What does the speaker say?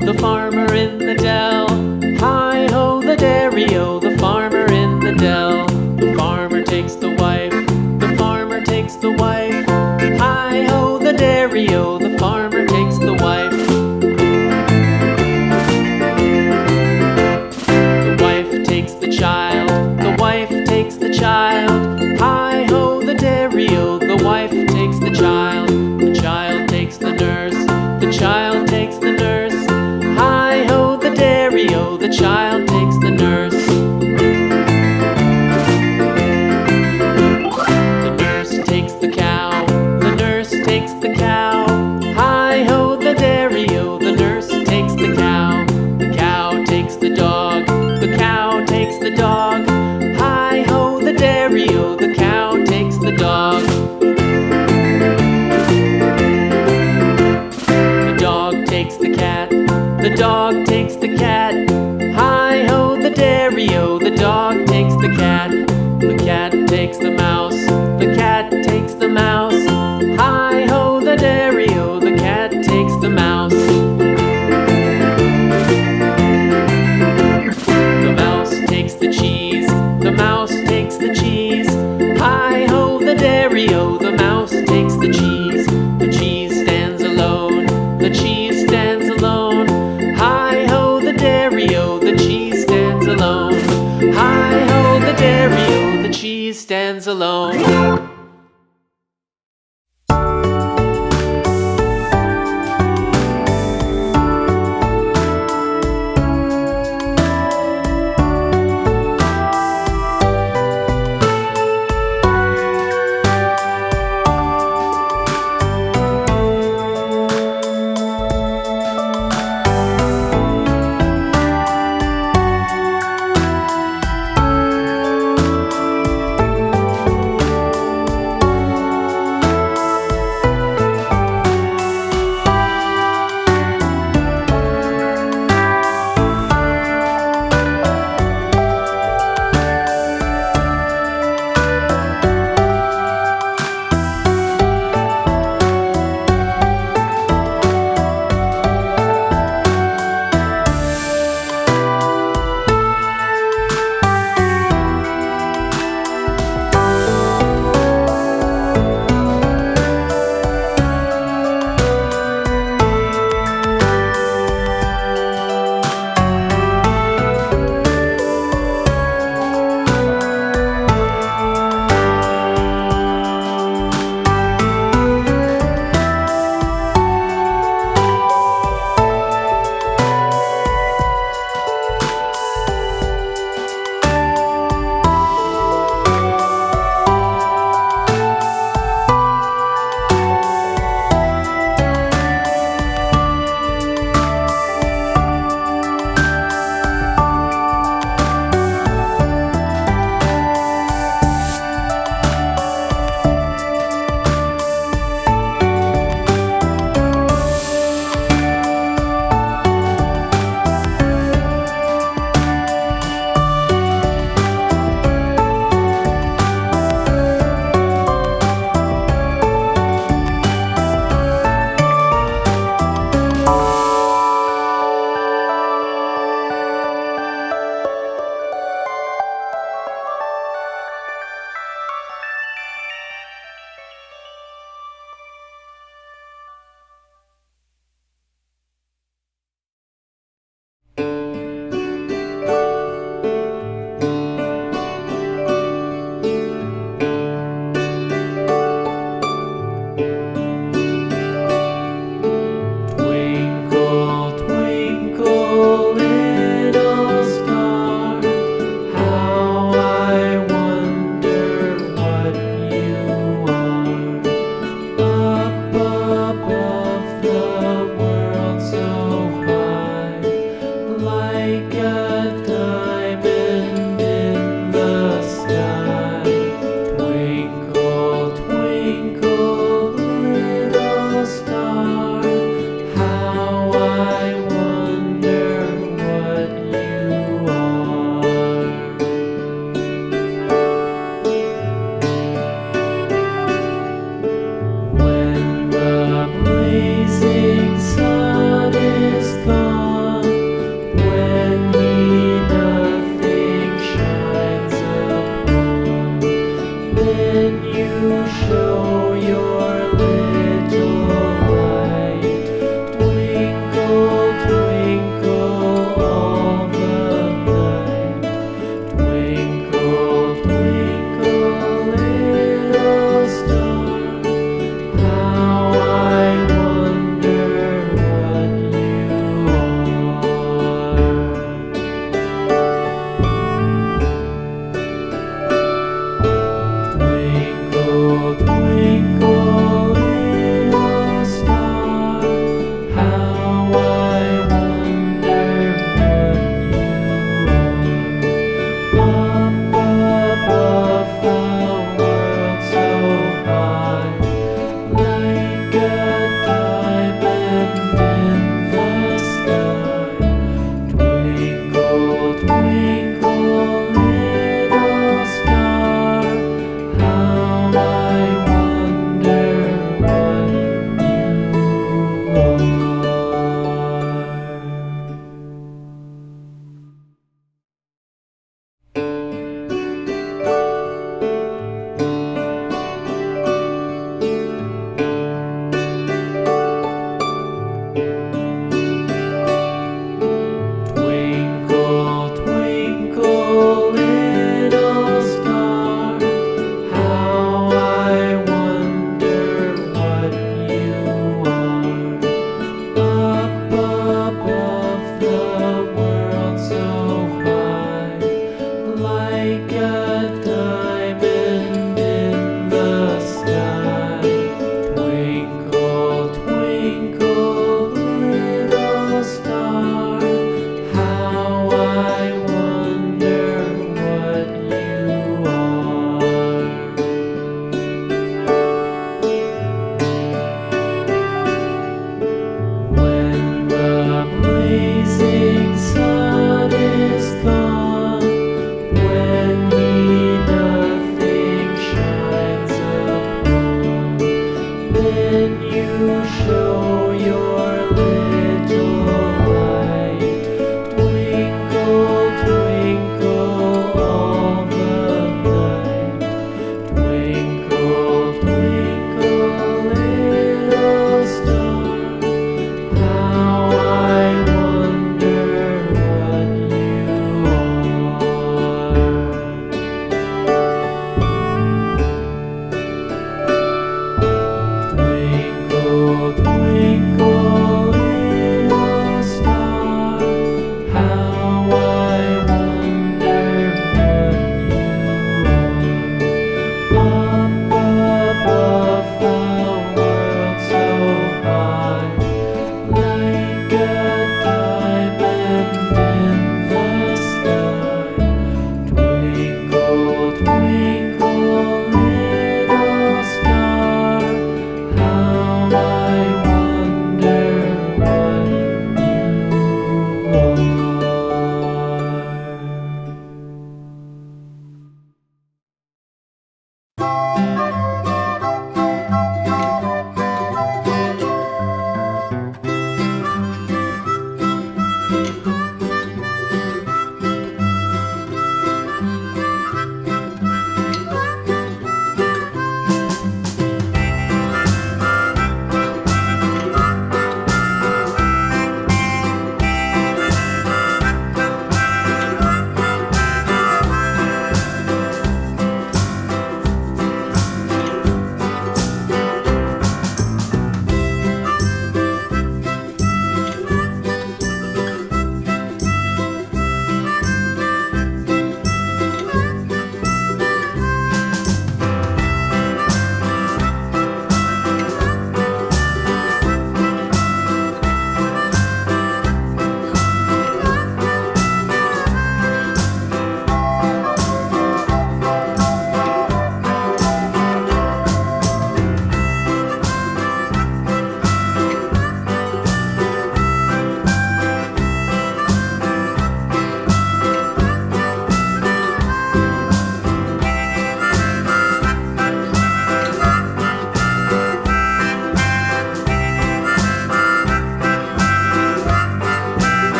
The farmer in the dell. Hi-ho, the dairy-o, the farmer in the dell. The farmer takes the wife, the farmer takes the wife. Hi-ho, the dairy-o, the farmer takes the wife. The wife takes the child, the wife takes the child. Hi-ho, the dairy-o, the wife takes the child. The child takes the nurse, the child takes the nurse. Hi-ho, the dairy-o, the child takes the nurse. The nurse takes the cow, the nurse takes the cow. Hi-ho, the dairy-o, the nurse takes the cow. The cow takes the dog, the cow takes the dog. Hi-ho, the dairy-o, the cow takes the dog. The dog takes the cat, the dog takes the cat. Hi-ho, the dairy-o, the dog takes the cat. The cat takes the mouse, the cat takes the mouse. Hi-ho, the dairy-o, the cat takes the mouse. The mouse takes the cheese, the mouse takes the cheese. Hi-ho, the dairy-o, the mouse takes the cheese. The cheese stands alone, the cheese stands alone. Hi-ho, the dairy-o, the cheese stands alone. Hi-ho, the dairy-o, the cheese stands alone.